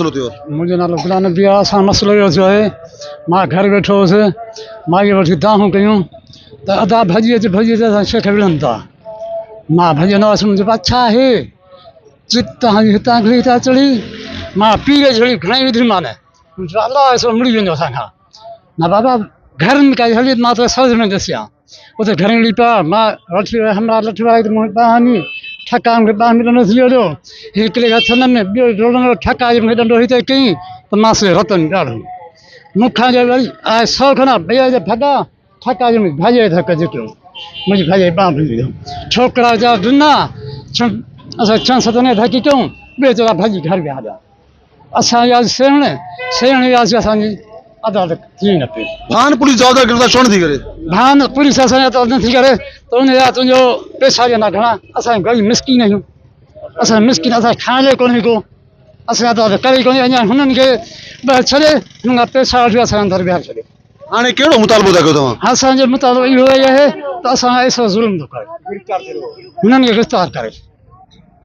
मसलो थियो? मुंहिंजो नालो गुलाम नबी आहे। असां मसइलो इहो थियो आहे, मां घर वेठो हुउसि, माईअ वठी दाहूं कयूं त अदा भॼी अचे असां शेख विढ़नि था। मां भॼंदो हुअसि, मुंहिंजो अच्छा आहे चित तव्हांजी हितां खां हितां चढ़ी, मां पीरे छड़ी घणाई विधियूं मान अलाह सो मुड़ी वेंदो असांखां। न बाबा घर में काई हली मां तो समझ में दसियां उते घर में पिया मां वठी हमरा लठी वाई त पानी ठका मूंखे 2 मिनट न थी वियो हिकिड़े हथनि में ॿियो डोड़ो ठका मूंखे डंडो हिते कई त मां से रतन ॾाढो मूंखां जो वरी आहे 100 खना भैया जे भॻा ठका जो भाॼे थक जेको मुंहिंजी भाॼे बांह भॼी वियो छोकिरा जा ॾिना असां 6-7 ॼणे थकी कयूं ॿिए चला भाॼी घर विया हलिया असां वियासीं सेण वियासीं असांजी अदालत थी न पई भान पुलिस जवाबदार गिरफ्तार छो नथी करे? भान पुलिस असांजा त नथी करे त उन जा तुंहिंजो पैसा ॾियणा घणा असां गरीब मिसकिन आहियूं असां मिसकिन असां खाइण कोन्हे को असां त करे कोन्हे अञा हुननि खे ॿ छॾे हुन खां पैसा वठी असां अंदरि विहारे छॾे। हाणे कहिड़ो मुतालबो था कयो तव्हां? असांजो मुतालबो इहो ई आहे त असां ऐसो ज़ुल्म थो करे हुननि खे गिरफ़्तार करे